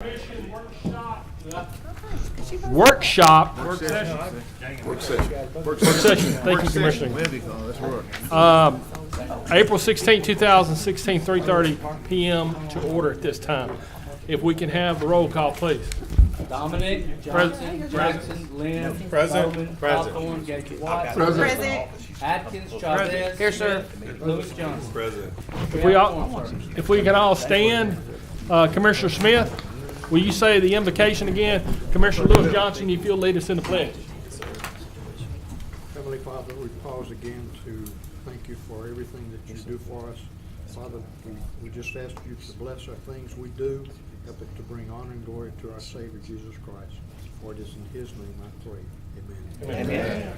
Commission workshop. Work session. Thank you, Commissioner. April 16, 2016, 3:30 p.m. to order at this time. If we can have the roll call, please. Dominic, Johnson, Jackson, Lynn, Present. Bowman, Present. Hawthorne, Gage Watts, Present. Atkins, Chavez. Here, sir. Lewis Johnson. President. If we can all stand, Commissioner Smith, will you say the invocation again? Commissioner Lewis Johnson, if you'll lead us in the pledge. Heavenly Father, we pause again to thank you for everything that you do for us. Father, we just ask you to bless our things we do, help it to bring honor and glory to our Savior, Jesus Christ. For it is in his name I pray. Amen. Amen.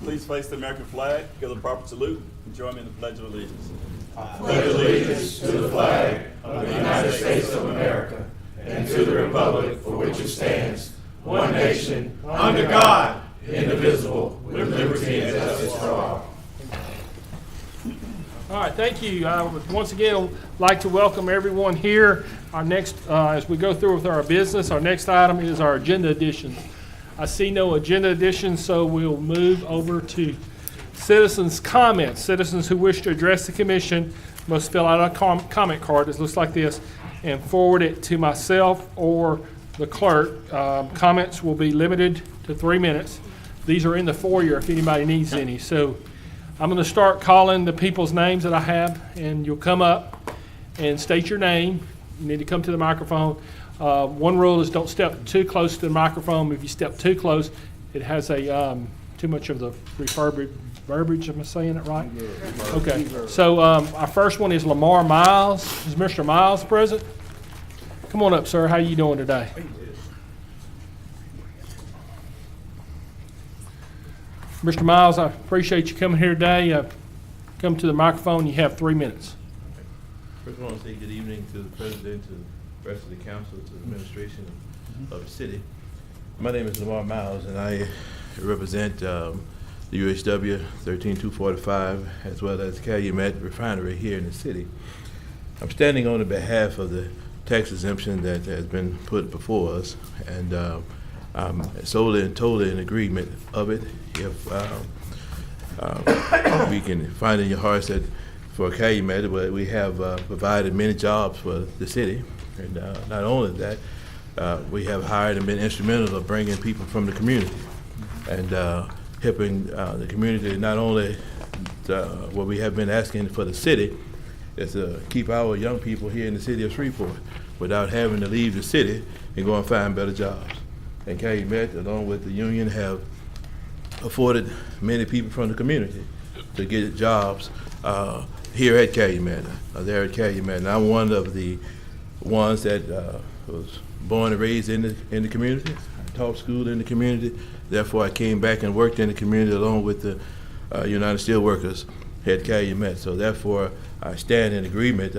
Please face the American flag, give the proper salute, and join me in the Pledge of Allegiance. I pledge allegiance to the flag of the United States of America and to the republic for which it stands, one nation, under God, indivisible, with liberty and justice for all. All right, thank you. I would once again like to welcome everyone here. Our next, as we go through with our business, our next item is our agenda additions. I see no agenda additions, so we'll move over to citizens' comments. Citizens who wish to address the commission must fill out a comment card that looks like this and forward it to myself or the clerk. Comments will be limited to 3 minutes. These are in the foyer if anybody needs any. So I'm going to start calling the people's names that I have, and you'll come up and state your name. You need to come to the microphone. One rule is don't step too close to the microphone. If you step too close, it has a too much of the verbiage. Am I saying it right? Okay. So our first one is Lamar Miles. Is Mr. Miles present? Come on up, sir. How are you doing today? Mr. Miles, I appreciate you coming here today. Come to the microphone. You have 3 minutes. First, I want to say good evening to the President, to the rest of the council, to the administration of the city. My name is Lamar Miles, and I represent the UHW 13245, as well as Calumet Refinery here in the city. I'm standing on the behalf of the tax exemption that has been put before us, and I'm solely and totally in agreement of it. If we can find in your hearts that for Calumet, we have provided many jobs for the city, and not only that, we have hired and been instrumental of bringing people from the community and helping the community. Not only what we have been asking for the city is to keep our young people here in the city of Shreveport without having to leave the city and go and find better jobs. And Calumet, along with the union, have afforded many people from the community to get jobs here at Calumet, there at Calumet. And I'm one of the ones that was born and raised in the community. I taught school in the community. Therefore, I came back and worked in the community along with the United Steelworkers at Calumet. So therefore, I stand in agreement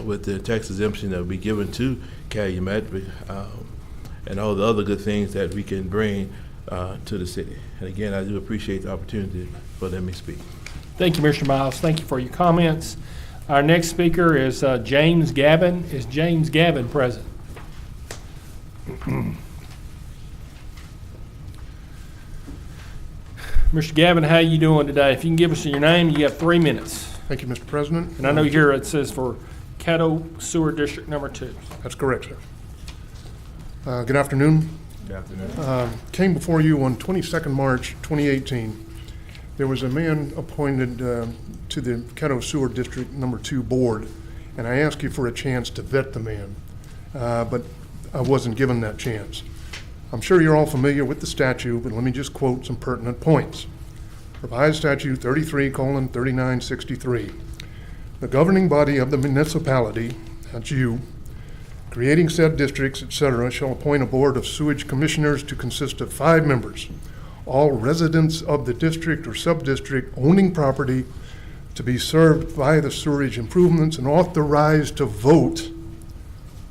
with the tax exemption that will be given to Calumet and all the other good things that we can bring to the city. And again, I do appreciate the opportunity for letting me speak. Thank you, Mr. Miles. Thank you for your comments. Our next speaker is James Gavin. Is James Gavin present? Mr. Gavin, how are you doing today? If you can give us your name, you have 3 minutes. Thank you, Mr. President. And I know here it says for Caddo Sewer District Number 2. That's correct, sir. Good afternoon. Good afternoon. Came before you on 22nd March 2018. There was a man appointed to the Caddo Sewer District Number 2 board, and I asked you for a chance to vet the man, but I wasn't given that chance. I'm sure you're all familiar with the statute, but let me just quote some pertinent points. Revised Statute 33:3963. The governing body of the municipality, that's you, creating said districts, etc., shall appoint a board of sewage commissioners to consist of 5 members, all residents of the district or sub-district owning property to be served by the sewerage improvements and authorized to vote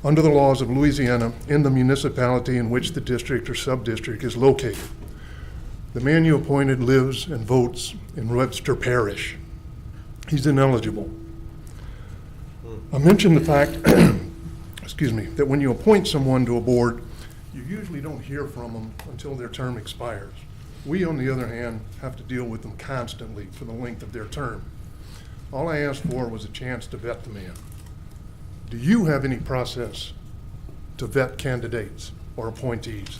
under the laws of Louisiana in the municipality in which the district or sub-district is located. The man you appointed lives and votes in Webster Parish. He's ineligible. I mentioned the fact that when you appoint someone to a board, you usually don't hear from them until their term expires. We, on the other hand, have to deal with them constantly for the length of their term. All I asked for was a chance to vet the man. Do you have any process to vet candidates or appointees?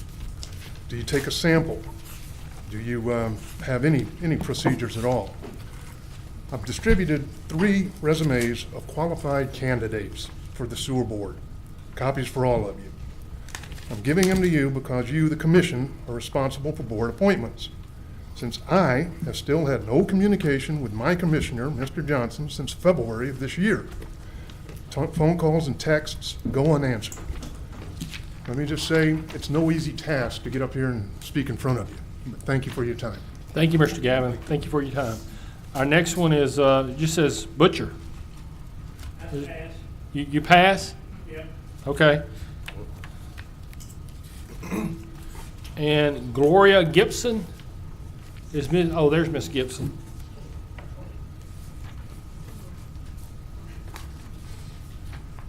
Do you take a sample? Do you have any procedures at all? I've distributed 3 resumes of qualified candidates for the sewer board, copies for all of you. I'm giving them to you because you, the commission, are responsible for board appointments. Since I have still had no communication with my commissioner, Mr. Johnson, since February of this year. Phone calls and texts go unanswered. Let me just say, it's no easy task to get up here and speak in front of you. But thank you for your time. Thank you, Mr. Gavin. Thank you for your time. Our next one is, it just says Butcher. Pass. You pass? Yep. Okay. And Gloria Gibson is Miss, oh, there's Miss Gibson.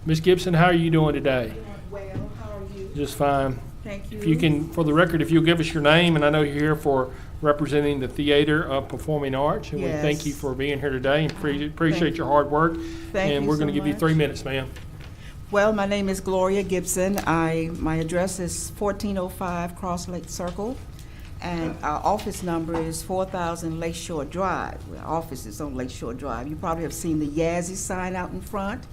Miss Gibson, how are you doing today? Well, how are you? Just fine. Thank you. If you can, for the record, if you'll give us your name, and I know you're here for representing the Theater of Performing Arts, and we thank you Yes. for being here today, and appreciate your hard work. Thank And you we're so going to give you much. 3 minutes, ma'am. Well, my name is Gloria Gibson. My address is 1405 Cross Lake Circle, and our office number is 4000 Lakeshore Drive. Our office is on Lakeshore Drive. You probably have seen the Yazzie sign out in front,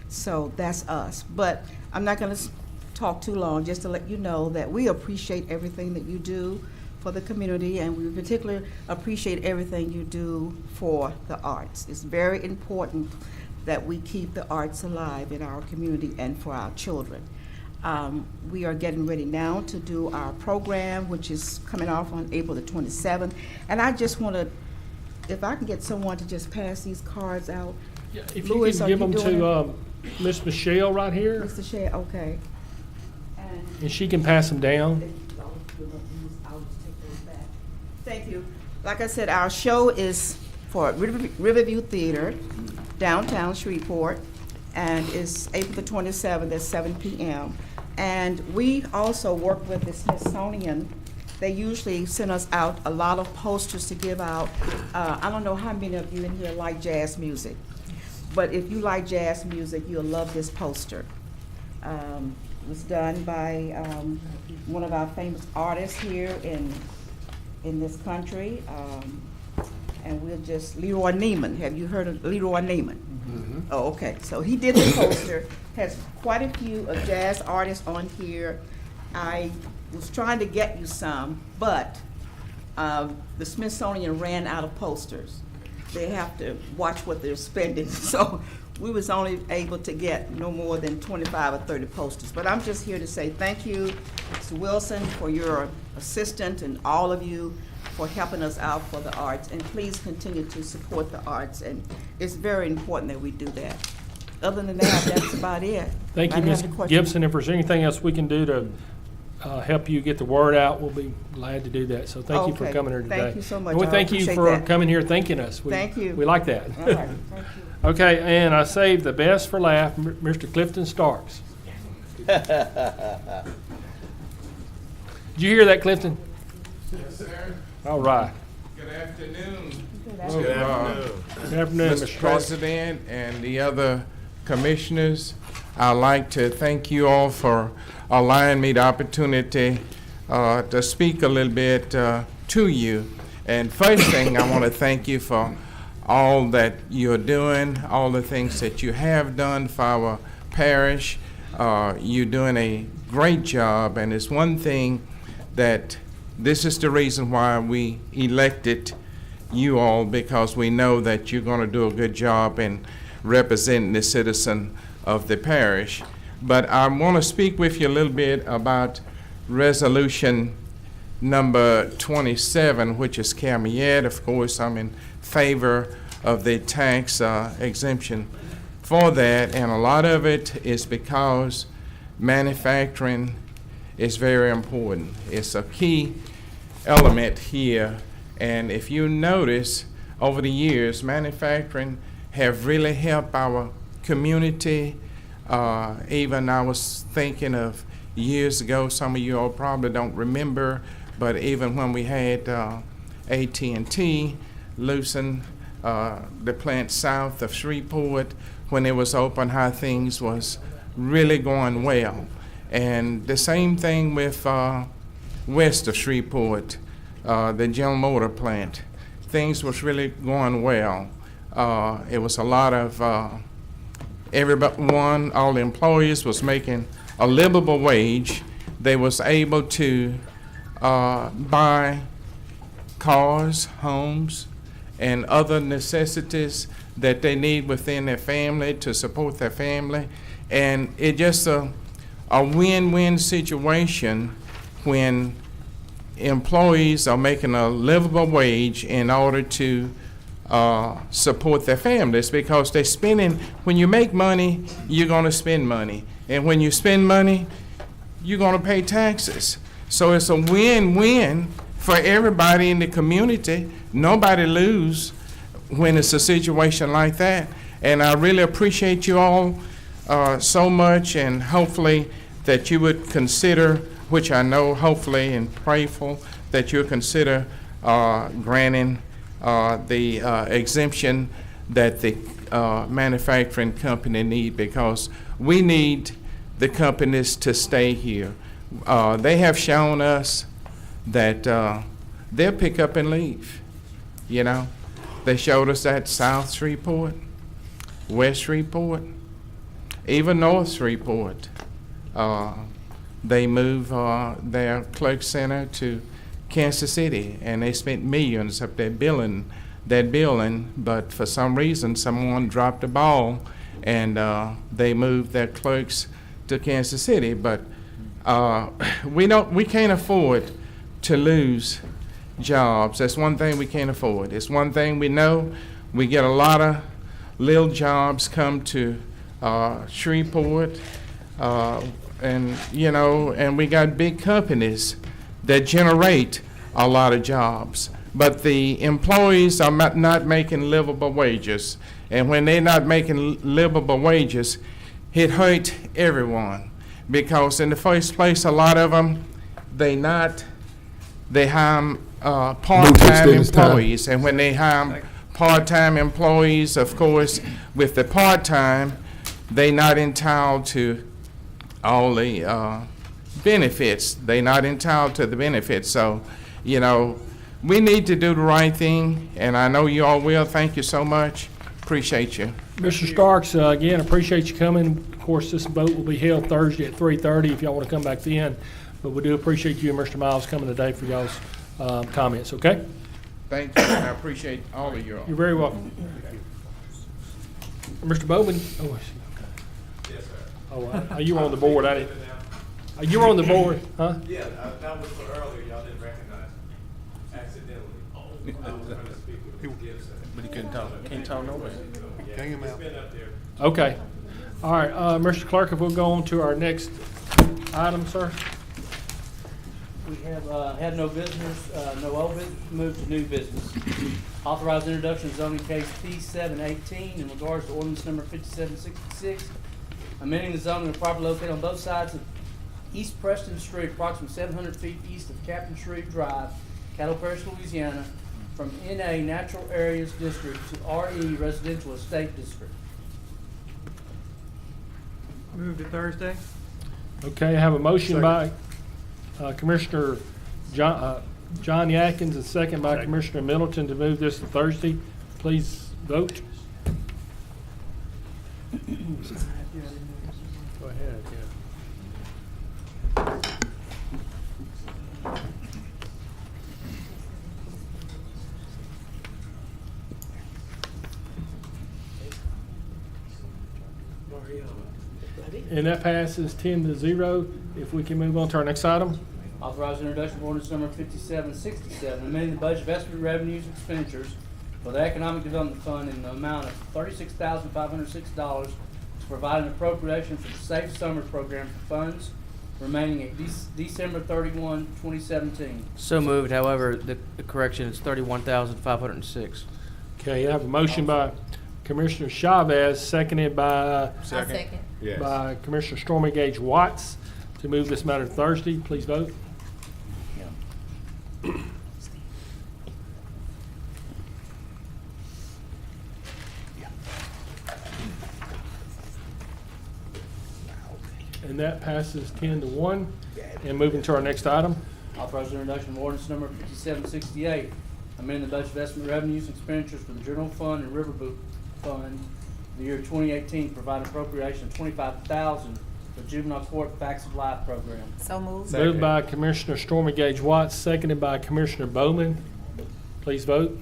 so that's us. But I'm not going to talk too long, just to let you know that we appreciate everything that you do for the community, and we particularly appreciate everything you do for the arts. It's very important that we keep the arts alive in our community and for our children. We are getting ready now to do our program, which is coming off on April the 27th. And I just want to, if I can get someone to just pass these cards out. Yeah, if you Louis, can are give you them doing to Miss Michelle right here, Mr. Shea, okay. And and she can pass them down. I'll just take those back. Thank you. Like I said, our show is for Riverview Theater, downtown Shreveport, and it's April the 27th at 7 p.m. And we also work with the Smithsonian. They usually send us out a lot of posters to give out. I don't know how many of you in here like jazz music, but if you like jazz music, you'll love this poster. It was done by one of our famous artists here in this country. And we'll just, Leroy Neiman. Have you heard of Leroy Neiman? Mm-hmm. Oh, okay. So he did the poster, has quite a few of jazz artists on here. I was trying to get you some, but the Smithsonian ran out of posters. They have to watch what they're spending. So we was only able to get no more than 25 or 30 posters. But I'm just here to say thank you, Mr. Wilson, for your assistance, and all of you for helping us out for the arts. And please continue to support the arts. And it's very important that we do that. Other than that, that's about it. Thank you, I don't Ms. have any questions. Gibson. If there's anything else we can do to help you get the word out, we'll be glad to do that. So thank you for Okay. coming here today. Thank you so much. And we I thank you appreciate for that. coming here thanking us. Thank you. We like that. All right, thank you. Okay, and I saved the best for last, Mr. Clifton Starks. Did you hear that, Clifton? Yes, sir. All right. Good afternoon. Good afternoon, Mr. Mr. Starks. President and the other commissioners. I'd like to thank you all for allowing me the opportunity to speak a little bit to you. And first thing, I want to thank you for all that you're doing, all the things that you have done for our parish. You're doing a great job, and it's one thing that this is the reason why we elected you all, because we know that you're going to do a good job in representing the citizen of the parish. But I want to speak with you a little bit about resolution number 27, which is Camiet. Of course, I'm in favor of the tax exemption for that, and a lot of it is because manufacturing is very important. It's a key element here, and if you notice, over the years, manufacturing have really helped our community Even I was thinking of years ago, some of you all probably don't remember, but even when we had AT&T loosen the plant south of Shreveport, when it was open, how things was really going well. And the same thing with west of Shreveport, the General Motor plant. Things was really going well. It was a lot of everyone, all the employees was making a livable wage. They was able to buy cars, homes, and other necessities that they need within their family to support their family. And it just a win-win situation when employees are making a livable wage in order to support their families, because they're spending, when you make money, you're gonna spend money. And when you spend money, you're gonna pay taxes. So it's a win-win for everybody in the community. Nobody lose when it's a situation like that. And I really appreciate you all so much, and hopefully that you would consider, which I know hopefully and prayerful, that you'll consider granting the exemption that the manufacturing company need, because we need the companies to stay here. They have shown us that they'll pick up and leave, you know. They showed us that South Shreveport, West Shreveport, even North Shreveport. They moved their clerk center to Kansas City, and they spent millions up there building that building, but for some reason someone dropped the ball, and they moved their clerks to Kansas City. But we can't afford to lose jobs. That's one thing we can't afford. It's one thing we know. We get a lot of little jobs come to Shreveport, and you know, and we got big companies that generate a lot of jobs, but the employees are not making livable wages. And when they're not making livable wages, it hurt everyone, because in the first place, a lot of them, they hire part-time employees, and when they hire part-time employees, of course, with the part-time, they not entitled to all the benefits. They not entitled to the benefits. So, you know, we need to do the right thing, and I know you all will. Thank you so much. Appreciate you. Mr. Starks, again, appreciate you coming. Of course, this vote will be held Thursday at 3:30 if y'all want to come back then. But we do appreciate you and Mr. Miles coming today for y'all's comments, okay? Thank you, and I appreciate all of you all. You're very welcome. Mr. Bowman? Oh, I see. Yes, sir. Oh, you were on the board, I didn't. You were on the board, huh? Yeah, that was for earlier, y'all didn't recognize me accidentally. I was trying to speak with Ms. Gibson. But he couldn't talk. Can't talk nobody. Yeah, it's been up there. Okay. All right, Mr. Clerk, if we'll go on to our next item, sir. We have had no business, no old business, move to new business. Authorized introduction of zoning case P718 in regards to ordinance number 5766, amending the zoning of property located on both sides of East Preston Street, approximately 700 feet east of Captain Street Drive, Caddo, Parish, Louisiana, from NA Natural Areas District to RE Residential Estate District. Move to Thursday. Okay, I have a motion by Commissioner John Yatkins, and second by Commissioner Middleton to move this to Thursday. Please vote. Go ahead, yeah. And that passes 10-0. If we can move on to our next item. Authorized introduction of ordinance number 5767, amending the budget of estimated revenues and expenditures for the Economic Development Fund in the amount of $36,506 to provide an appropriation for the Safe Summer Program for funds remaining at December 31, 2017. So moved. However, the correction is 31,506. Okay, I have a motion by Commissioner Chavez, seconded by Yes. by Commissioner Stormy Gage Watts to move this matter to Thursday. Please vote. And that passes 10-1. And moving to our next item. Authorize the introduction of ordinance number 5768, amending the budget estimate revenues and expenditures for the general fund and riverboat fund for the year 2018, provide appropriation of $25,000 for juvenile court facts of life program. So moved. Moved by Commissioner Stormy Gage Watts, seconded by Commissioner Bowman. Please vote.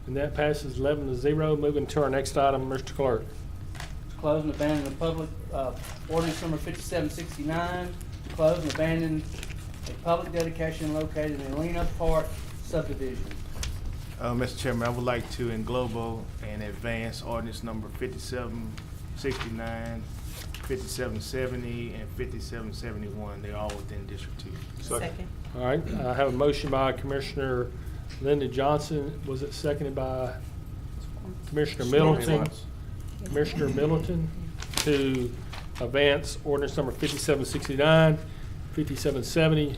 And that passes 11-0. Moving to our next item, Mr. Clerk. Close and abandon the public, ordinance number 5769, close and abandon a public dedication located in Lena Park subdivision. Mr. Chairman, I would like to englobo and advance ordinance number 5769, 5770, and 5771. They're all within District 2. Second. All right, I have a motion by Commissioner Linda Johnson. Was it seconded by Commissioner Middleton? Commissioner Middleton to advance ordinance number 5769, 5770,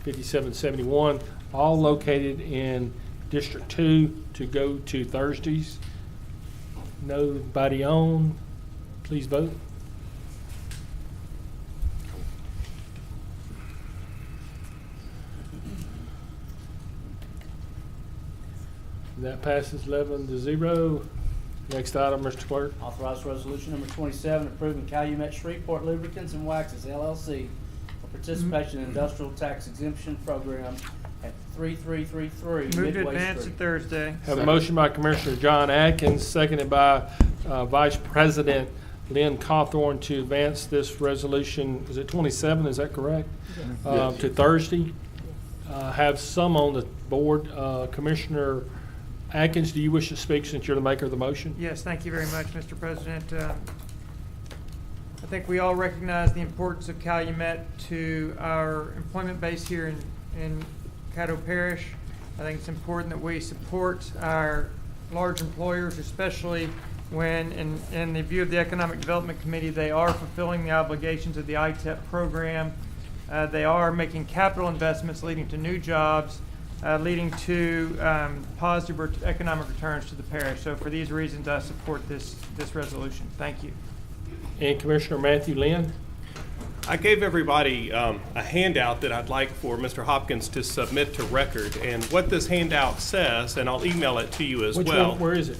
5771, all located in District 2 to go to Thursdays. Nobody on. Please vote. That passes 11-0. Next item, Mr. Clerk. Authorize resolution number 27, approving Calumet Shreveport Lubricants and Waxes LLC for participation in industrial tax exemption program at 3333 Move to Midway advance to Street. Thursday. Have a motion by Commissioner John Atkins, seconded by Vice President Lynn Cawthorn to advance this resolution. Is it 27? Is that correct? To Thursday. Have some on the board. Commissioner Atkins, do you wish to speak since you're the maker of the motion? Yes, thank you very much, Mr. President. I think we all recognize the importance of Calumet to our employment base here in Caddo Parish. I think it's important that we support our large employers, especially when, in the view of the Economic Development Committee, they are fulfilling the obligations of the ITEP program. They are making capital investments leading to new jobs, leading to positive economic returns to the parish. So for these reasons, I support this resolution. Thank you. And Commissioner Matthew Lynn? I gave everybody a handout that I'd like for Mr. Hopkins to submit to record. And what this handout says, and I'll email it to you as Which well. one? Where is it?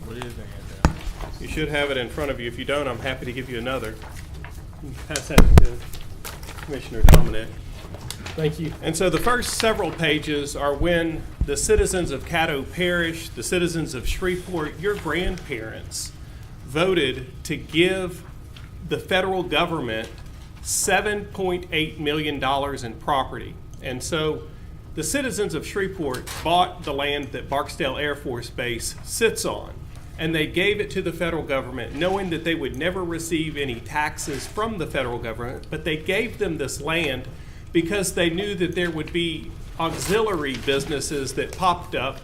What is the handout? You should have it in front of you. If you don't, I'm happy to give you another. You can pass that to Commissioner Dominic. Thank you. And so the first several pages are when the citizens of Caddo Parish, the citizens of Shreveport, your grandparents voted to give the federal government $7.8 million in property. And so the citizens of Shreveport bought the land that Barksdale Air Force Base sits on, and they gave it to the federal government knowing that they would never receive any taxes from the federal government, but they gave them this land because they knew that there would be auxiliary businesses that popped up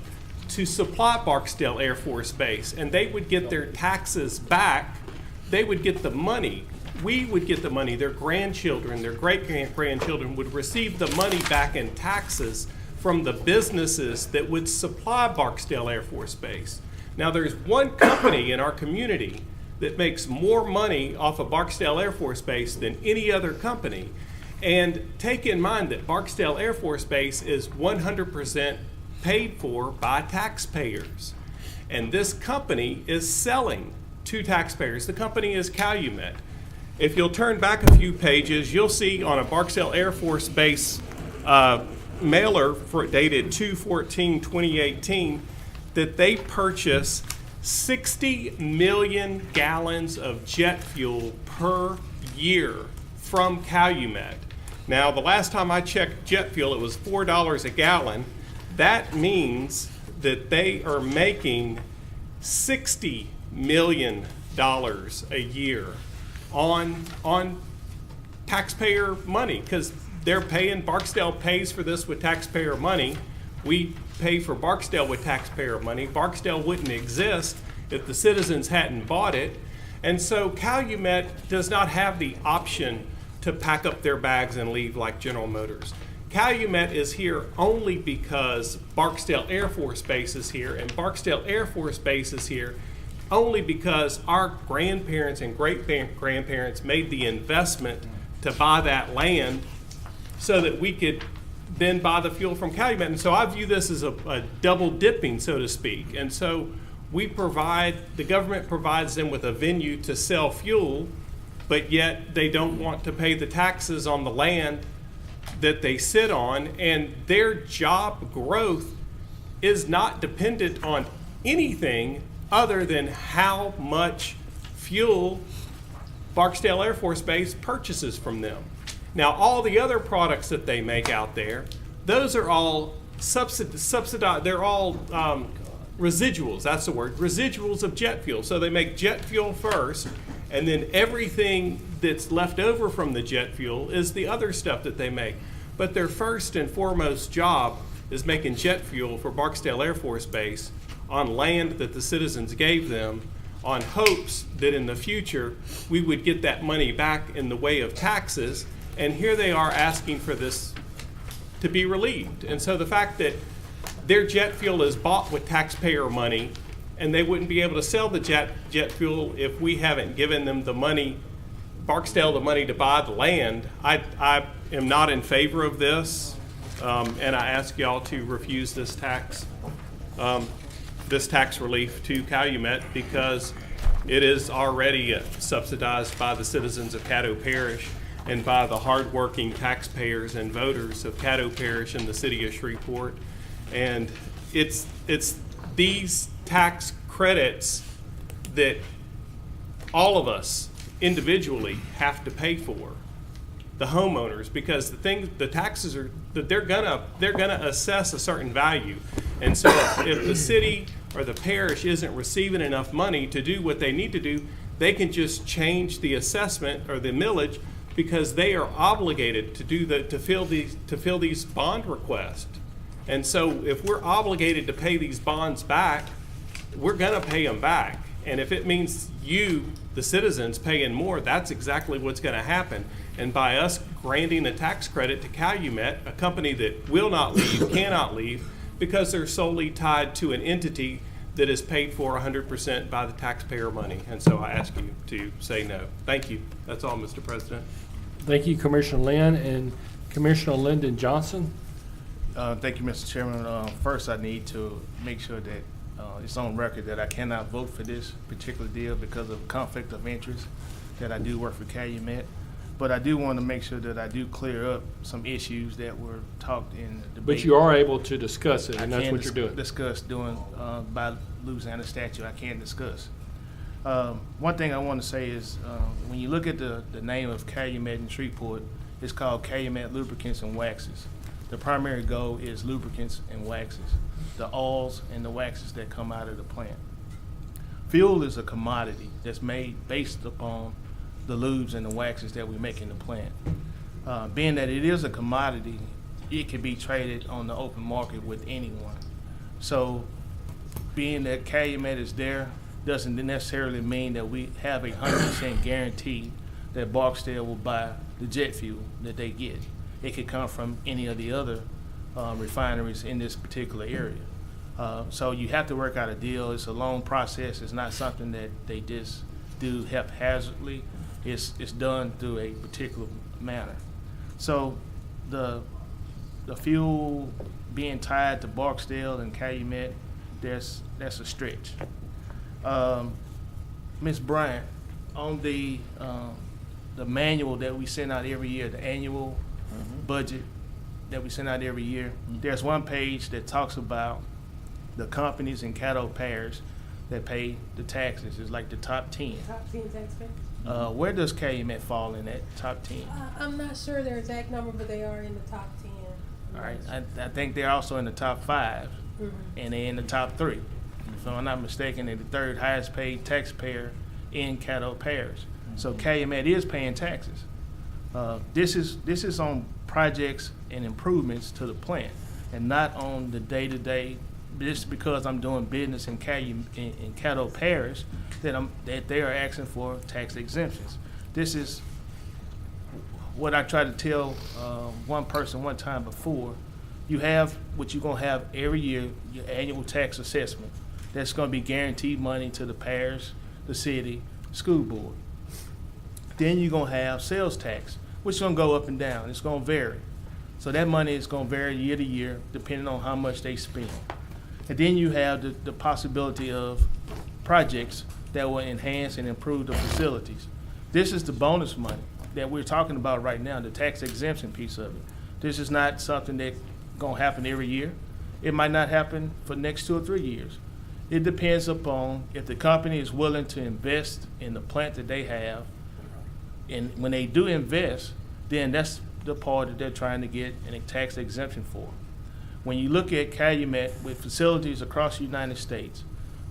to supply Barksdale Air Force Base, and they would get their taxes back. They would get the money. We would get the money. Their grandchildren, their great-grandchildren would receive the money back in taxes from the businesses that would supply Barksdale Air Force Base. Now, there's one company in our community that makes more money off of Barksdale Air Force Base than any other company. And take in mind that Barksdale Air Force Base is 100% paid for by taxpayers. And this company is selling to taxpayers. The company is Calumet. If you'll turn back a few pages, you'll see on a Barksdale Air Force Base mailer dated 2/14/2018 that they purchase 60 million gallons of jet fuel per year from Calumet. Now, the last time I checked jet fuel, it was $4 a gallon. That means that they are making $60 million a year on taxpayer money, because they're paying, Barksdale pays for this with taxpayer money. We pay for Barksdale with taxpayer money. Barksdale wouldn't exist if the citizens hadn't bought it. And so Calumet does not have the option to pack up their bags and leave like General Motors. Calumet is here only because Barksdale Air Force Base is here, and Barksdale Air Force Base is here only because our grandparents and great-grandparents made the investment to buy that land so that we could then buy the fuel from Calumet. And so I view this as a double dipping, so to speak. And so we provide, the government provides them with a venue to sell fuel, but yet they don't want to pay the taxes on the land that they sit on, and their job growth is not dependent on anything other than how much fuel Barksdale Air Force Base purchases from them. Now, all the other products that they make out there, those are all subsidized, they're all residuals, that's the word, residuals of jet fuel. So they make jet fuel first, and then everything that's left over from the jet fuel is the other stuff that they make. But their first and foremost job is making jet fuel for Barksdale Air Force Base on land that the citizens gave them, on hopes that in the future we would get that money back in the way of taxes. And here they are asking for this to be relieved. And so the fact that their jet fuel is bought with taxpayer money, and they wouldn't be able to sell the jet fuel if we haven't given them the money, Barksdale the money to buy the land, I am not in favor of this, and I ask y'all to refuse this tax relief to Calumet, because it is already subsidized by the citizens of Caddo Parish and by the hardworking taxpayers and voters of Caddo Parish and the city of Shreveport. And it's these tax credits that all of us individually have to pay for, the homeowners, because the taxes are that they're gonna assess a certain value. And so if the city or the parish isn't receiving enough money to do what they need to do, they can just change the assessment or the millage, because they are obligated to fill these bond requests. And so if we're obligated to pay these bonds back, we're gonna pay them back. And if it means you, the citizens, paying more, that's exactly what's gonna happen. And by us granting a tax credit to Calumet, a company that will not leave, cannot leave, because they're solely tied to an entity that is paid for 100% by the taxpayer money. And so I ask you to say no. Thank you. That's all, Mr. President. Thank you, Commissioner Lynn. And Commissioner Lyndon Johnson. Thank you, Mr. Chairman. First, I need to make sure that it's on record that I cannot vote for this particular deal because of conflict of interest, that I do work for Calumet. But I do want to make sure that I do clear up some issues that were talked in the debate. But you are able to discuss it, and that's what you're doing. Discuss doing by Louisiana statute, I can discuss. One thing I want to say is when you look at the name of Calumet in Shreveport, it's called Calumet Lubricants and Waxes. The primary goal is lubricants and waxes, the oils and the waxes that come out of the plant. Fuel is a commodity that's made based upon the lubes and the waxes that we make in the plant. Being that it is a commodity, it can be traded on the open market with anyone. So being that Calumet is there doesn't necessarily mean that we have 100% guarantee that Barksdale will buy the jet fuel that they get. It could come from any of the other refineries in this particular area. So you have to work out a deal. It's a long process. It's not something that they just do haphazardly. It's done through a particular manner. So the fuel being tied to Barksdale and Calumet, that's a stretch. Ms. Bryant, on the manual that we send out every year, the annual budget that we send out every year, there's one page that talks about the companies in Caddo Parish that pay the taxes. It's like the top 10. Top 10 taxpayers? Where does Calumet fall in that top 10? I'm not sure their exact number, but they are in the top 10. All right, I think they're also in the top 5, and they're in the top 3. If I'm not mistaken, they're the third highest paid taxpayer in Caddo Parish. So Calumet is paying taxes. This is on projects and improvements to the plant, and not on the day-to-day. Just because I'm doing business in Caddo Parish, that they are asking for tax exemptions. This is what I tried to tell one person one time before. You have what you're gonna have every year, your annual tax assessment. That's gonna be guaranteed money to the parish, the city, school board. Then you're gonna have sales tax, which is gonna go up and down. It's gonna vary. So that money is gonna vary year to year, depending on how much they spend. And then you have the possibility of projects that will enhance and improve the facilities. This is the bonus money that we're talking about right now, the tax exemption piece of it. This is not something that's gonna happen every year. It might not happen for the next 2 or 3 years. It depends upon if the company is willing to invest in the plant that they have. And when they do invest, then that's the part that they're trying to get a tax exemption for. When you look at Calumet with facilities across the United States,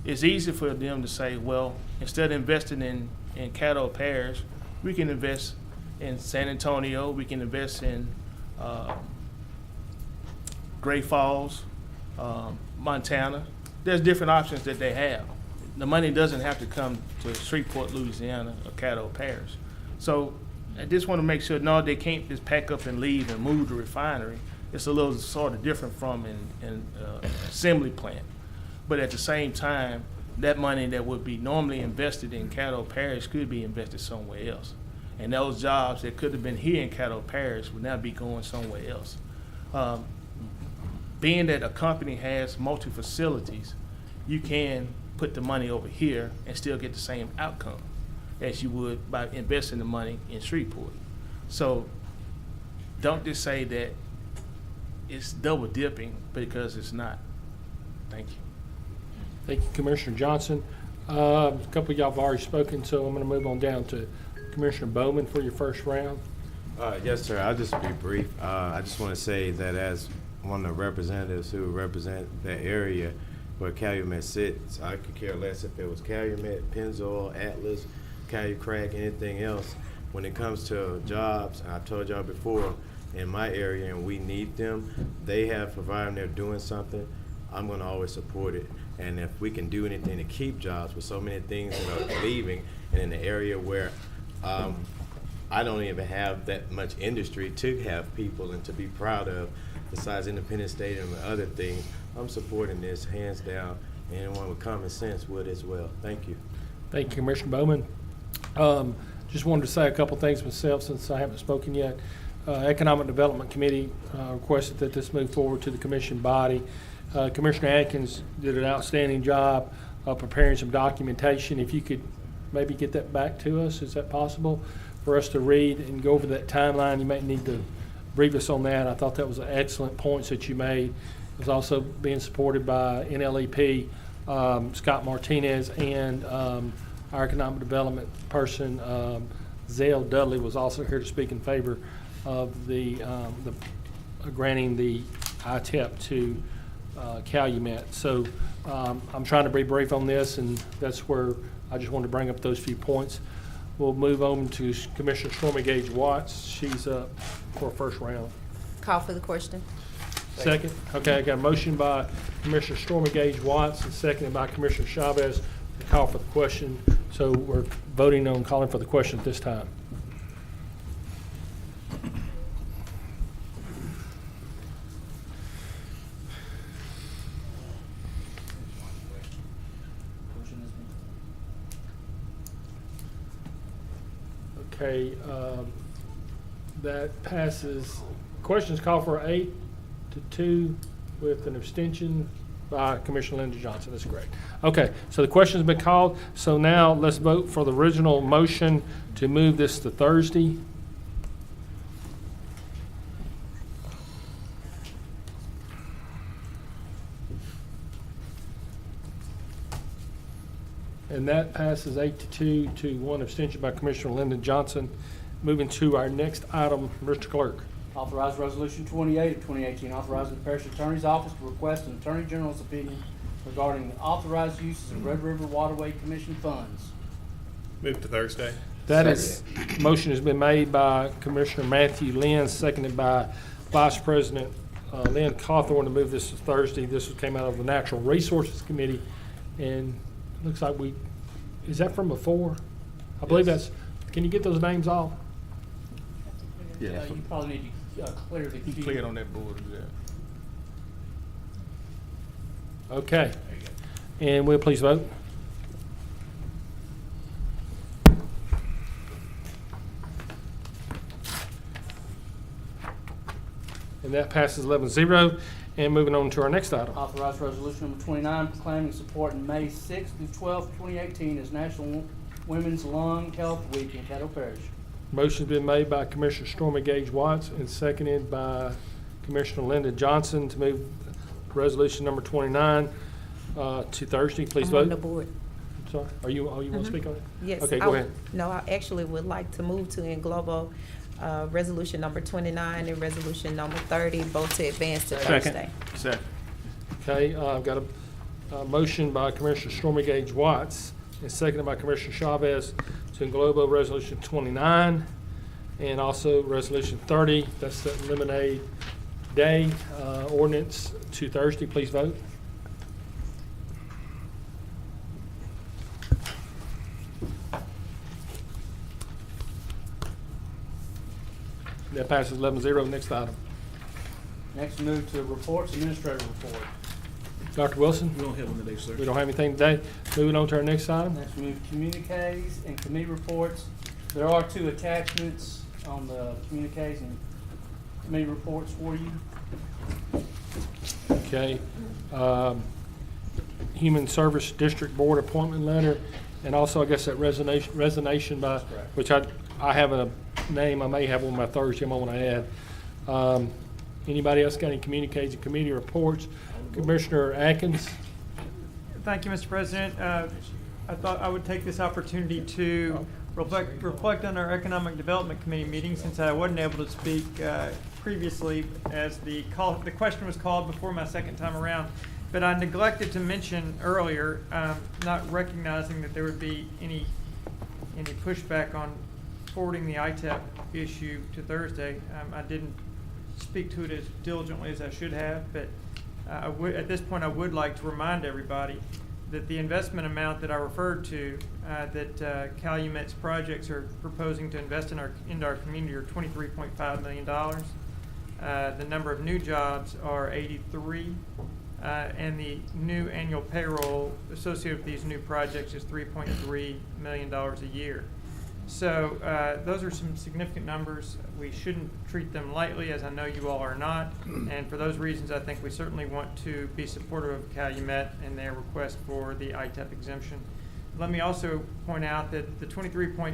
it's easy for them to say, well, instead of investing in Caddo Parish, we can invest in San Antonio, we can invest in Great Falls, Montana. There's different options that they have. The money doesn't have to come to Shreveport, Louisiana, or Caddo Parish. So I just want to make sure, no, they can't just pack up and leave and move the refinery. It's a little sort of different from an assembly plant. But at the same time, that money that would be normally invested in Caddo Parish could be invested somewhere else. And those jobs that could have been here in Caddo Parish would now be going somewhere else. Being that a company has multi-facilities, you can put the money over here and still get the same outcome as you would by investing the money in Shreveport. So don't just say that it's double dipping, because it's not. Thank you. Thank you, Commissioner Johnson. A couple of y'all have already spoken, so I'm going to move on down to Commissioner Bowman for your first round. Yes, sir. I'll just be brief. I just want to say that as one of the representatives who represent that area where Calumet sits, I could care less if it was Calumet, Pennzoil, Atlas, Calucrack, anything else. When it comes to jobs, I've told y'all before, in my area, and we need them, they have provided they're doing something, I'm going to always support it. And if we can do anything to keep jobs with so many things that are leaving, and in the area where I don't even have that much industry to have people and to be proud of, besides Independence Stadium and other things, I'm supporting this hands down. Anyone with common sense would as well. Thank you. Thank you, Commissioner Bowman. Just wanted to say a couple things myself since I haven't spoken yet. Economic Development Committee requested that this move forward to the commission body. Commissioner Atkins did an outstanding job of preparing some documentation. If you could maybe get that back to us, is that possible for us to read and go over that timeline? You might need to brief us on that. I thought that was excellent points that you made. It was also being supported by NLEP, Scott Martinez, and our economic development person, Zale Dudley, was also here to speak in favor of the granting the ITEP to Calumet. So I'm trying to be brief on this, and that's where I just wanted to bring up those few points. We'll move on to Commissioner Stormy Gage Watts. She's up for a first round. Call for the question. Second. Okay, I got a motion by Commissioner Stormy Gage Watts and seconded by Commissioner Chavez to call for the question. So we're voting on calling for the question at this time. Okay, that passes. Questions called for 8-2 with an abstention by Commissioner Linda Johnson. That's correct. Okay, so the question's been called. So now let's vote for the original motion to move this to Thursday. And that passes 8-2 to 1 abstention by Commissioner Lyndon Johnson. Moving to our next item, Mr. Clerk. Authorize Resolution 28 of 2018, authorizing the Parish Attorney's Office to request an Attorney General's opinion regarding the authorized uses of Red River Waterway Commission funds. Move to Thursday. That is, motion has been made by Commissioner Matthew Lynn, seconded by Vice President Lynn Cawthorn to move this to Thursday. This came out of the Natural Resources Committee, and it looks like is that from before? I believe that's, can you get those names off? You probably need to clear the You queue. clear it on that board, yeah. Okay. And will you please vote? And that passes 11-0. And moving on to our next item. Authorize resolution number 29 proclaiming support in May 6th through 12th, 2018 as National Women's Lung Health Week in Caddo Parish. Motion's been made by Commissioner Stormy Gage Watts and seconded by Commissioner Linda Johnson to move resolution number 29 to Thursday. Please I'm vote. on the board. Sorry, you want to speak on it? Yes. Okay, go ahead. No, I actually would like to move to Englobo resolution number 29 and resolution number 30, both to advance to Thursday. Second. Okay, I've got a motion by Commissioner Stormy Gage Watts and seconded by Commissioner Chavez to englobo resolution 29 and also resolution 30. That's the lemonade day ordinance to Thursday. Please vote. That passes 11-0. Next item. Next, move to reports, administrative report. Dr. Wilson? We don't have one today, sir. We don't have anything today. Moving on to our next item. Next, move communiques and committee reports. There are 2 attachments on the communiques and committee reports for you. Okay. Human Service District Board appointment letter, and also I guess that resignation by, which I have a name, I may have on my Thursday, I might want to add. Anybody else got any communiques and committee reports? Commissioner Atkins? Thank you, Mr. President. I thought I would take this opportunity to reflect on our Economic Development Committee meeting, since I wasn't able to speak previously as the question was called before my second time around. But I neglected to mention earlier, not recognizing that there would be any pushback on forwarding the ITEP issue to Thursday. I didn't speak to it as diligently as I should have, but at this point I would like to remind everybody that the investment amount that I referred to, that Calumet's projects are proposing to invest into our community are $23.5 million. The number of new jobs are 83, and the new annual payroll associated with these new projects is $3.3 million a year. So those are some significant numbers. We shouldn't treat them lightly, as I know you all are not. And for those reasons, I think we certainly want to be supportive of Calumet and their request for the ITEP exemption. Let me also point out that the 83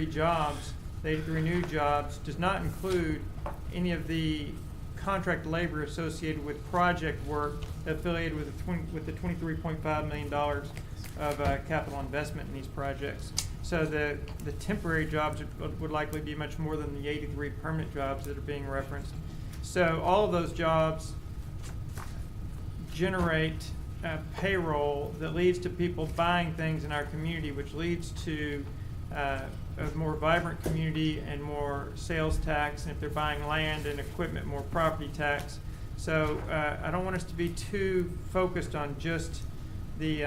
jobs, the 83 new jobs, does not include any of the contract labor associated with project work affiliated with the $23.5 million of capital investment in these projects. So the temporary jobs would likely be much more than the 83 permanent jobs that are being referenced. So all of those jobs generate payroll that leads to people buying things in our community, which leads to a more vibrant community and more sales tax, and if they're buying land and equipment, more property tax. So I don't want us to be too focused on just the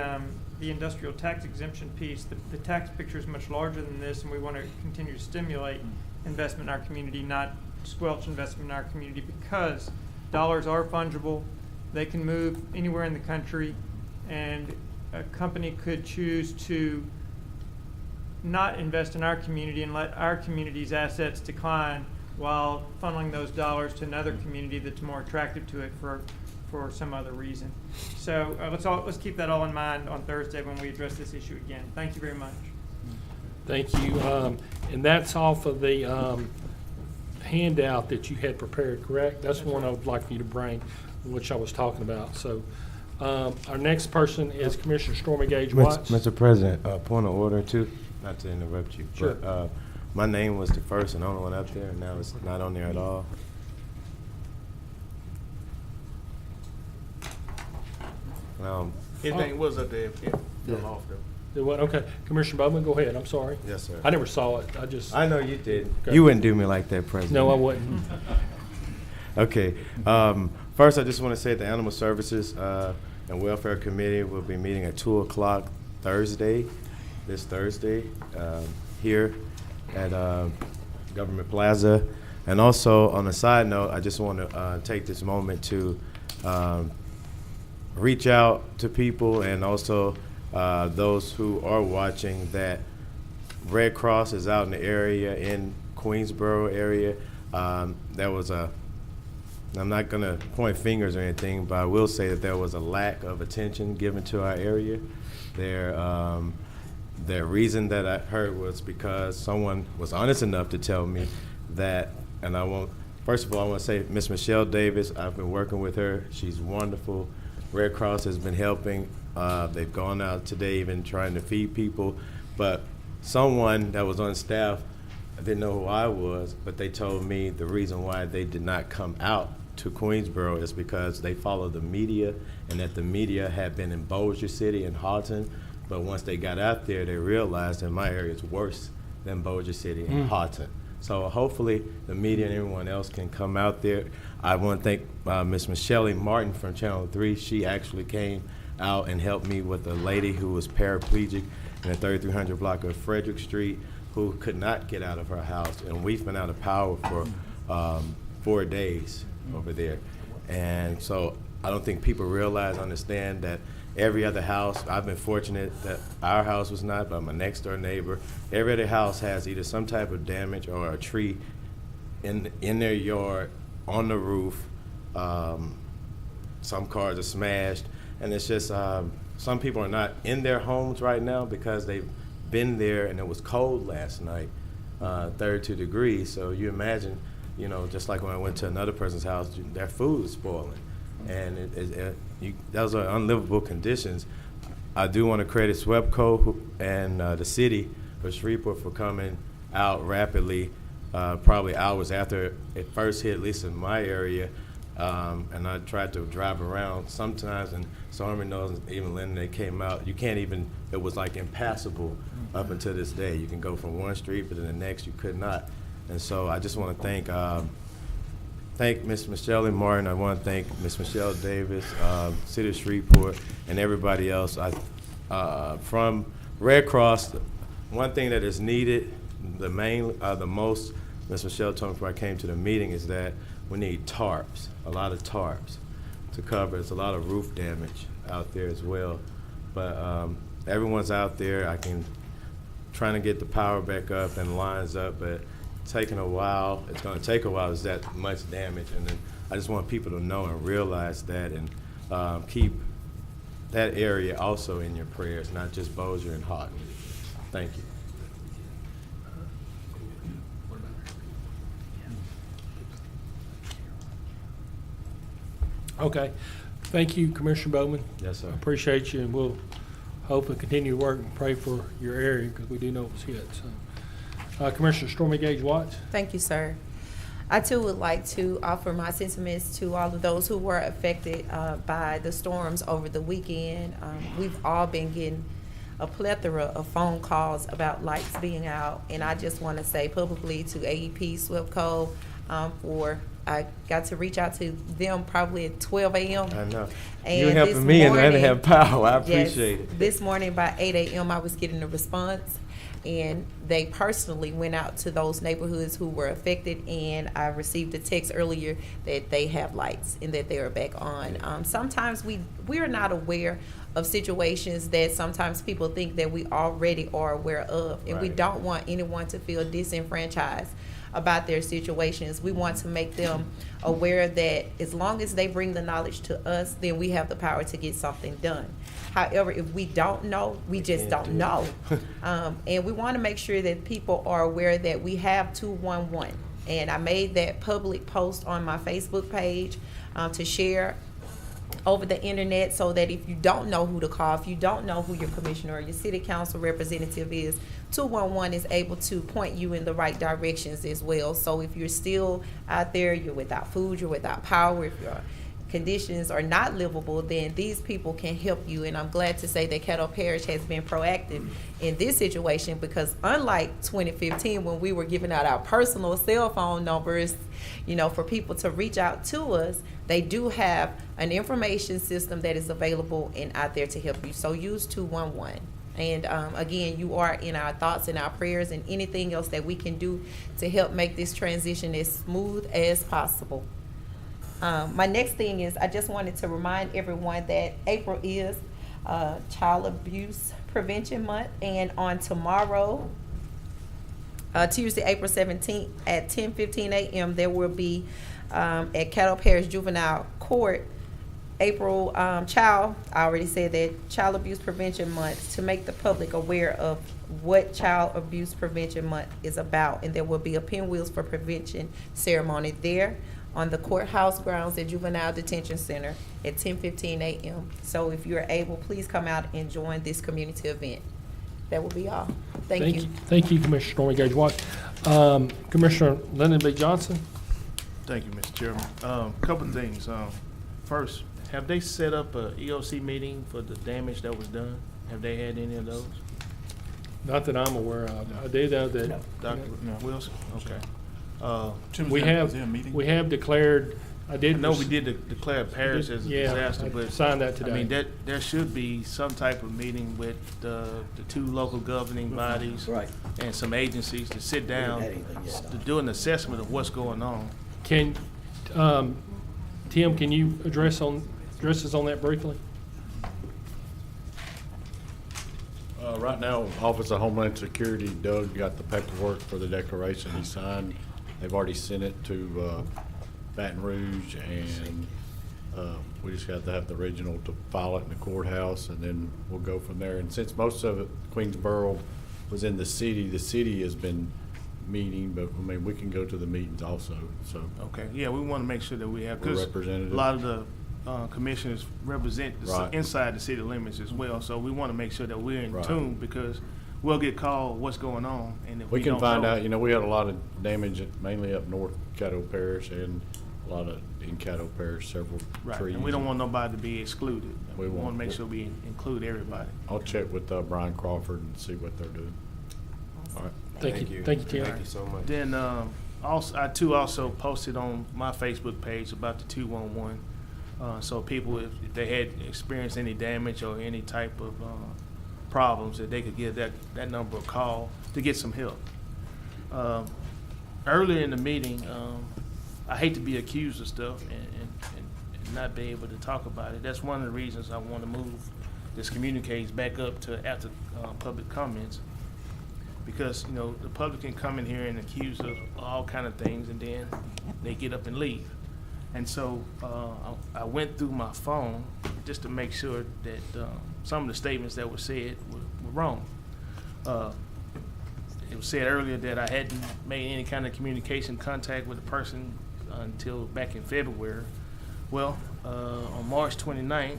industrial tax exemption piece. The tax picture is much larger than this, and we want to continue to stimulate investment in our community, not squelch investment in our community, because dollars are fungible. They can move anywhere in the country, and a company could choose to not invest in our community and let our community's assets decline while funneling those dollars to another community that's more attractive to it for some other reason. So let's keep that all in mind on Thursday when we address this issue again. Thank you very much. Thank you. And that's off of the handout that you had prepared, correct? That's the one I would like for you to bring, which I was talking about. So our next person is Commissioner Stormy Gage Watts. Mr. President, point of order too, not to interrupt you. Sure. But, my name was the first and only one up there, and now it's not on there at all. Anything was up there, yeah, fell off though. There wasn't? Okay. Commissioner Bowman, go ahead. I'm sorry. Yes, sir. I never saw it. I know you did. Okay. You wouldn't do me like that, President. No, I wouldn't. Okay. First, I just want to say the Animal Services and Welfare Committee will be meeting at 2 o'clock this Thursday, here at Government Plaza. And also, on a side note, I just want to take this moment to reach out to people and also those who are watching that Red Cross is out in the area, in Queensboro area. There was I'm not going to point fingers or anything, but I will say that there was a lack of attention given to our area. The reason that I heard was because someone was honest enough to tell me that, and first of all, I want to say Miss Michelle Davis, I've been working with her. She's wonderful. Red Cross has been helping. They've gone out today even trying to feed people. But someone that was on staff, I didn't know who I was, but they told me the reason why they did not come out to Queensboro is because they follow the media, and that the media had been in Bossier City and Houghton. But once they got out there, they realized that my area is worse than Bossier City and Houghton. So hopefully the media and everyone else can come out there. I want to thank Miss Michelle Martin from Channel 3. She actually came out and helped me with a lady who was paraplegic in the 3300 block of Frederick Street who could not get out of her house. And we've been out of power for 4 days over there. And so I don't think people understand that every other house, I've been fortunate that our house was not, but my next door neighbor, every other house has either some type of damage or a tree in their yard, on the roof. Some cars are smashed. And it's just, some people are not in their homes right now because they've been there and it was cold last night, 32 degrees. So you imagine, just like when I went to another person's house, their food is spoiling. And those are unlivable conditions. I do want to credit SWEPCO and the city of Shreveport for coming out rapidly, probably hours after it first hit, at least in my area. And I tried to drive around sometimes, and Stormy knows, even when they came out, it was like impassable up until this day. You can go from one street, but then the next you could not. And so I just want to thank Miss Michelle Martin. I want to thank Miss Michelle Davis, City of Shreveport, and everybody else. From Red Cross, one thing that is needed, the most, Miss Michelle told me before I came to the meeting, is that we need tarps, a lot of tarps to cover. There's a lot of roof damage out there as well. But everyone's out there. Trying to get the power back up and lines up, but taking a while. It's going to take a while. There's that much damage, and then I just want people to know and realize that, and keep that area also in your prayers, not just Bossier and Houghton. Thank you. Okay. Thank you, Commissioner Bowman. Yes, sir. Appreciate you, and we'll hope and continue to work and pray for your area because we do know it was hit. So, Commissioner Stormy Gage Watts. Thank you, sir. I too would like to offer my sentiments to all of those who were affected by the storms over the weekend. We've all been getting a plethora of phone calls about lights being out, and I just want to say publicly to AEP, SWEPCO, I got to reach out to them probably at 12 a.m. I know. And you're helping me and I didn't have power. I appreciate it. This morning by 8 a.m. I was getting a response, and they personally went out to those neighborhoods who were affected, and I received a text earlier that they have lights and that they are back on. Sometimes we're not aware of situations that sometimes people think that we already are aware of, and we don't want anyone to feel disenfranchised about their situations. We want to make them aware that as long as they bring the knowledge to us, then we have the power to get something done. However, if we don't know, we just don't know. And we want to make sure that people are aware that we have 211. And I made that public post on my Facebook page to share over the internet, so that if you don't know who to call, if you don't know who your commissioner or your city council representative is, 211 is able to point you in the right directions as well. So if you're still out there, you're without food, you're without power, if you're conditions are not livable, then these people can help you. And I'm glad to say that Caddo Parish has been proactive in this situation, because unlike 2015, when we were giving out our personal cell phone numbers, you know, for people to reach out to us, they do have an information system that is available and out there to help you. So use 211. And again, you are in our thoughts and our prayers, and anything else that we can do to help make this transition as smooth as possible. My next thing is, I just wanted to remind everyone that April is Child Abuse Prevention Month, and on tomorrow, Tuesday, April 17th at 10:15 a.m., there will be at Caddo Parish Juvenile Court, April I already said that, Child Abuse Prevention Month, to make the public aware of what Child Abuse Prevention Month is about. And there will be a Pinwheels for Prevention ceremony there on the courthouse grounds at Juvenile Detention Center at 10:15 a.m. So if you're able, please come out and join this community event. That will be all. Thank you. Thank you, Commissioner Stormy Gage Watt. Commissioner Lyndon B. Johnson. Thank you, Mr. Chairman. Couple of things. First, have they set up a EOC meeting for the damage that was done? Have they had any of those? Not that I'm aware of. I do know that. Dr. Wilson? Okay. We have declared, I did. know we did declare Parish as a disaster, I but signed that today. I mean, there should be some type of meeting with the two local governing bodies and some agencies to sit down to do an assessment of what's going on. Can, Tim, can you address us on that briefly? Right now, Office of Homeland Security, Doug got the paperwork for the declaration he signed. They've already sent it to Baton Rouge, and we just got to have the original to file it in the courthouse, and then we'll go from there. And since most of it, Queensboro was in the city has been meeting, but I mean, we can go to the meetings also, so. Okay, yeah, we want to make sure that we have, because representative. a lot of the commissioners represent inside the city limits as well, so we want to make sure that we're in tune, because we'll get called what's going on, and if We can don't find know- out, you know, we had a lot of damage mainly up north Caddo Parish, and a lot of in Caddo Parish, several Right, trees. and we don't want nobody to be excluded. We want to won't. make sure we include everybody. I'll check with Brian Crawford and see what they're doing. All right. Thank you. Thank you, Tim. Thank you so much. Then also, I too also posted on my Facebook page about the 211. So people, if they had experienced any damage or any type of problems, that they could give that number a call to get some help. Earlier in the meeting, I hate to be accused of stuff and not be able to talk about it. That's one of the reasons I want to move this communiques back up to after public comments. Because, you know, the public can come in here and accuse of all kind of things, and then they get up and leave. And so I went through my phone just to make sure that some of the statements that were said were wrong. It was said earlier that I hadn't made any kind of communication contact with the person until back in February. Well, on March 29th,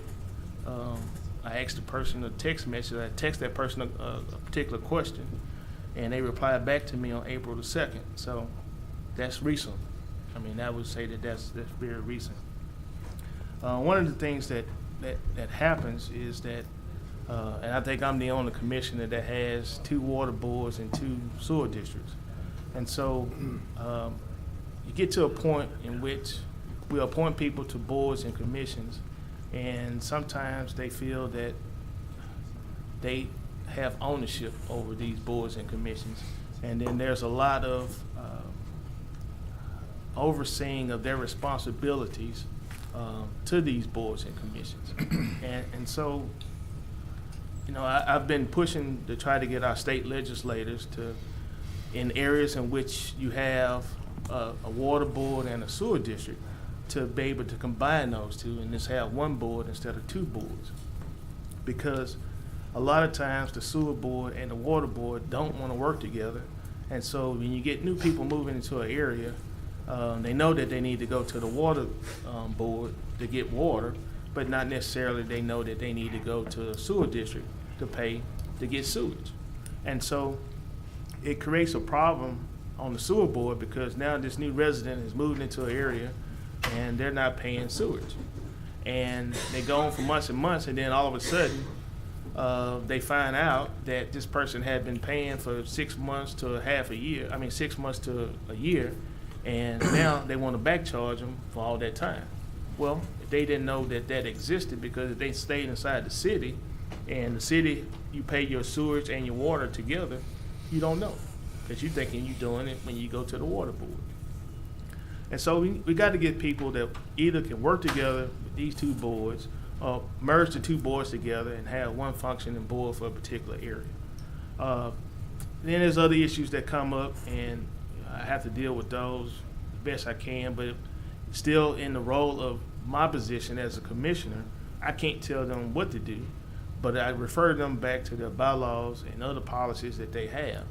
I asked the person a text message. I texted that person a particular question, and they replied back to me on April the 2nd. So that's recent. I mean, I would say that that's very recent. One of the things that happens is that, and I think I'm the only commissioner that has 2 water boards and 2 sewer districts. And so you get to a point in which we appoint people to boards and commissions, and sometimes they feel that they have ownership over these boards and commissions. And then there's a lot of overseeing of their responsibilities to these boards and commissions. And so, you know, I've been pushing to try to get our state legislators to, in areas in which you have a water board and a sewer district, to be able to combine those two and just have 1 board instead of 2 boards. Because a lot of times the sewer board and the water board don't want to work together. And so when you get new people moving into an area, they know that they need to go to the water board to get water, but not necessarily they know that they need to go to a sewer district to pay to get sewage. And so it creates a problem on the sewer board, because now this new resident has moved into an area and they're not paying sewage. And they go on for months and months, and then all of a sudden, they find out that this person had been paying for 6 months to half a year, 6 months to a year, and now they want to back charge them for all that time. Well, they didn't know that that existed, because if they stayed inside the city, and the city, you pay your sewage and your water together, you don't know, because you're thinking you're doing it when you go to the water board. And so we got to get people that either can work together with these two boards, or merge the two boards together and have one functioning board for a particular area. Then there's other issues that come up, and I have to deal with those the best I can, but still in the role of my position as a commissioner, I can't tell them what to do, but I refer them back to their bylaws and other policies that they have.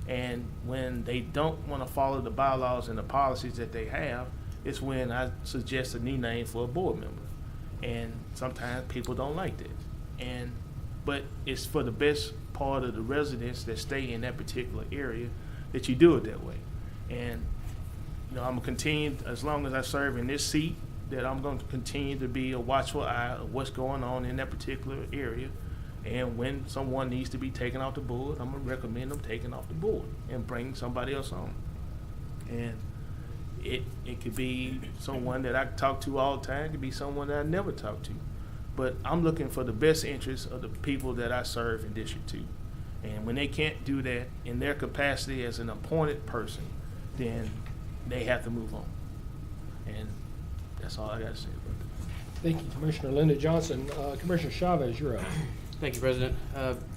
And when they don't want to follow the bylaws and the policies that they have, it's when I suggest a new name for a board member. And sometimes people don't like that. But it's for the best part of the residents that stay in that particular area that you do it that way. And I'm gonna continue, as long as I serve in this seat, that I'm going to continue to be a watchful eye of what's going on in that particular area. And when someone needs to be taken off the board, I'm going to recommend them taken off the board and bring somebody else on. And it could be someone that I talk to all the time. It could be someone that I never talk to. But I'm looking for the best interests of the people that I serve in District 2. And when they can't do that in their capacity as an appointed person, then they have to move on. And that's all I got to say about that. Thank you, Commissioner Linda Johnson. Commissioner Chavez, you're up. Thank you, President.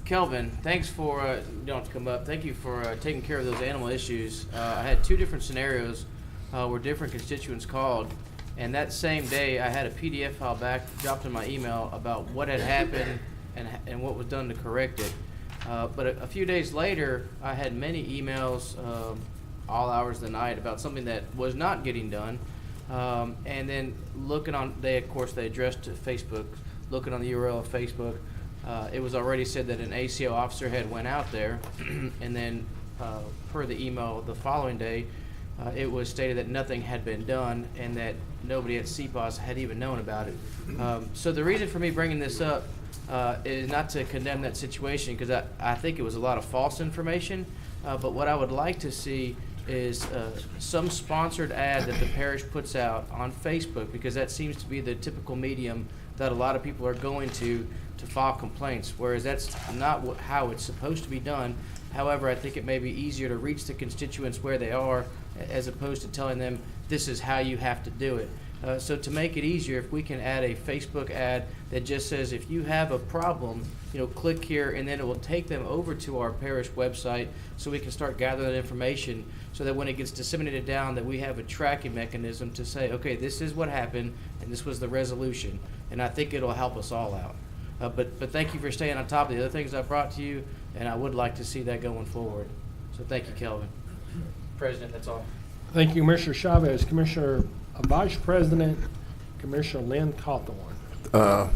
Kelvin, thanks for, you don't have to come up, thank you for taking care of those animal issues. I had two different scenarios where different constituents called, and that same day I had a PDF file back dropped in my email about what had happened and what was done to correct it. But a few days later, I had many emails, all hours of the night, about something that was not getting done. And then looking on, they addressed to Facebook, looking on the URL of Facebook, it was already said that an ACO officer had went out there, and then per the email the following day, it was stated that nothing had been done and that nobody at CPOS had even known about it. So the reason for me bringing this up is not to condemn that situation, because I think it was a lot of false information, but what I would like to see is some sponsored ad that the parish puts out on Facebook, because that seems to be the typical medium that a lot of people are going to file complaints, whereas that's not how it's supposed to be done. However, I think it may be easier to reach the constituents where they are, as opposed to telling them this is how you have to do it. So to make it easier, if we can add a Facebook ad that just says, if you have a problem, click here, and then it will take them over to our parish website, so we can start gathering that information, so that when it gets disseminated down, that we have a tracking mechanism to say, okay, this is what happened, and this was the resolution. And I think it'll help us all out. But thank you for staying on top of the other things I brought to you, and I would like to see that going forward. So thank you, Kelvin. President, that's all. Thank you, Commissioner Chavez. Commissioner Vice President, Commissioner Lynn Cawthorn.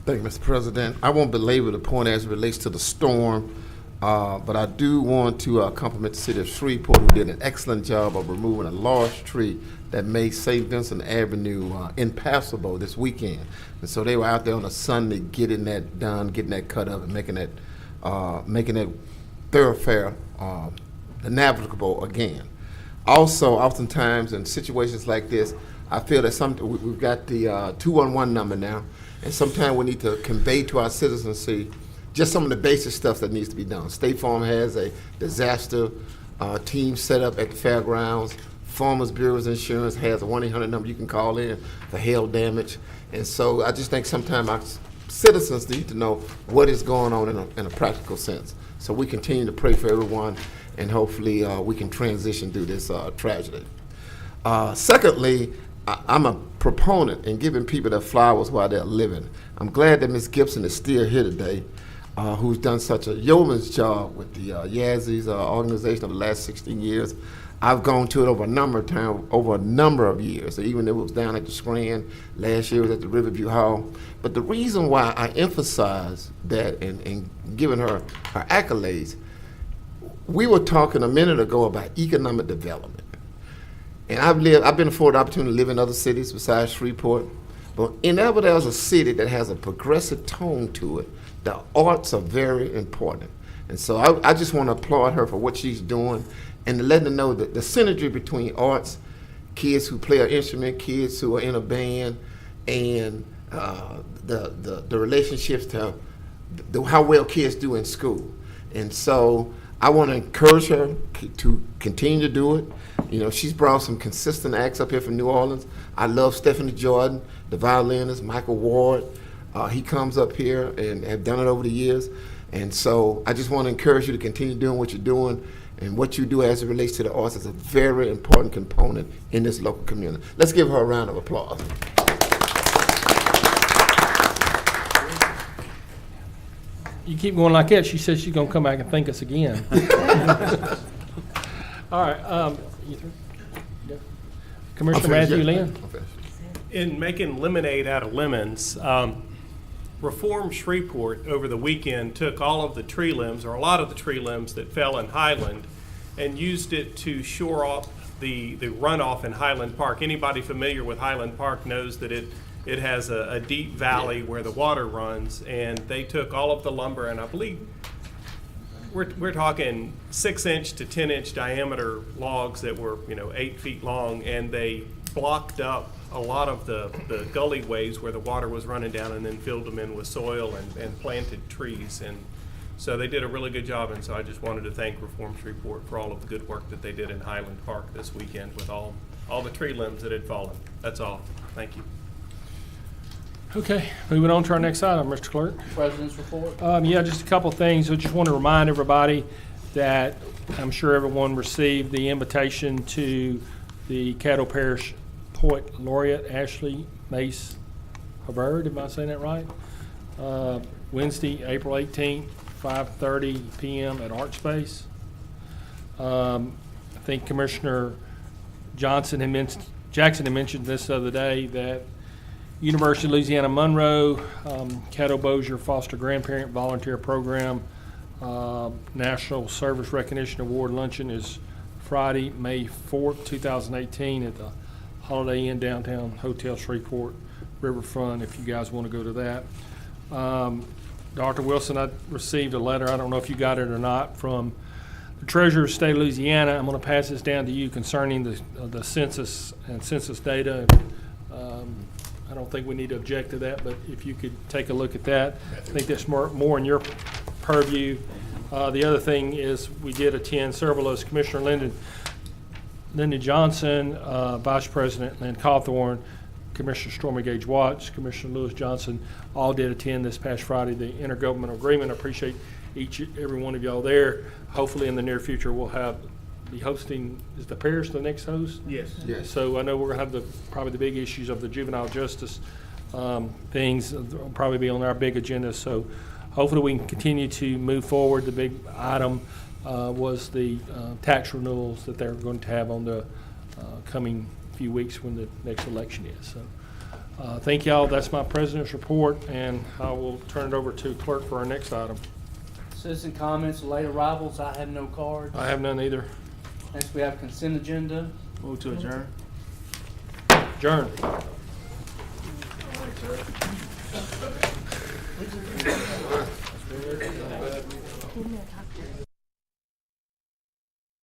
Thank you, Mr. President. I won't belabor the point as it relates to the storm, but I do want to compliment the city of Shreveport, who did an excellent job of removing a large tree that made St. Vincent Avenue impassable this weekend. And so they were out there on a Sunday getting that done, getting that cut up, and making that thoroughfare navigable again. Also, oftentimes in situations like this, I feel that we've got the 211 number now, and sometimes we need to convey to our citizens, see, just some of the basic stuff that needs to be done. State Farm has a disaster team set up at the fairgrounds. Farmers Bureau's Insurance has a 1-800 number you can call in for hail damage. And so I just think sometimes our citizens need to know what is going on in a practical sense. So we continue to pray for everyone, and hopefully we can transition through this tragedy. Secondly, I'm a proponent in giving people their flowers while they're living. I'm glad that Ms. Gibson is still here today, who's done such a yeoman's job with the Yazzies organization over the last 16 years. I've gone to it over a number of times, over a number of years. So even if it was down at the Scranton, last year it was at the Riverview Hall. But the reason why I emphasize that and giving her accolades, we were talking a minute ago about economic development. And I've been afforded the opportunity to live in other cities besides Shreveport. But whenever there's a city that has a progressive tone to it, the arts are very important. And so I just want to applaud her for what she's doing and to let her know that the synergy between arts, kids who play an instrument, kids who are in a band, and the relationships to how well kids do in school. And so I want to encourage her to continue to do it. You know, she's brought some consistent acts up here from New Orleans. I love Stephanie Jordan, the violinist, Michael Ward. He comes up here and have done it over the years. And so I just want to encourage you to continue doing what you're doing, and what you do as it relates to the arts is a very important component in this local community. Let's give her a round of applause. You keep going like that, she says she's gonna come back and thank us again. All right, you through? Yeah. Commissioner Matthew Lynn? In making lemonade out of lemons, Reform Shreveport over the weekend took all of the tree limbs, or a lot of the tree limbs that fell in Highland, and used it to shore up the runoff in Highland Park. Anybody familiar with Highland Park knows that it has a deep valley where the water runs, and they took all of the lumber, and I believe we're talking 6-inch to 10-inch diameter logs that were 8 feet long, and they blocked up a lot of the gully ways where the water was running down, and then filled them in with soil and planted trees. And so they did a really good job, and so I just wanted to thank Reform Shreveport for all of the good work that they did in Highland Park this weekend with all the tree limbs that had fallen. That's all. Thank you. Okay, moving on to our next item, Mr. Clerk. President's report. Yeah, just a couple of things. I just want to remind everybody that I'm sure everyone received the invitation to the Caddo Parish Poet Laureate Ashley Mace Hubbard, am I saying that right? Wednesday, April 18th, 5:30 p.m. at Art Space. I think Commissioner Jackson had mentioned this the other day, that University of Louisiana Monroe Caddo Bossier Foster Grandparent Volunteer Program National Service Recognition Award Luncheon is Friday, May 4th, 2018 at the Holiday Inn Downtown Hotel Shreveport Riverfront, if you guys want to go to that. Dr. Wilson, I received a letter, I don't know if you got it or not, from the Treasurer of the State of Louisiana. I'm going to pass this down to you concerning the census and census data. I don't think we need to object to that, but if you could take a look at that. I think that's more in your purview. The other thing is we did attend several of those. Commissioner Lyndon Johnson, Vice President Lynn Cawthorn, Commissioner Stormy Gage Watts, Commissioner Lewis Johnson, all did attend this past Friday the intergovernmental agreement. I appreciate every one of y'all there. Hopefully in the near future we'll be hosting, is the parish the next host? Yes. Yes. So I know we're going to have probably the big issues of the juvenile justice things will probably be on our big agenda. So hopefully we can continue to move forward. The big item was the tax renewals that they're going to have on the coming few weeks when the next election is. So thank y'all. That's my president's report, and I will turn it over to clerk for our next item. Citizen comments, late arrivals. I have no cards. I have none either. Next, we have consent agenda. Move to adjourn. Adjourn.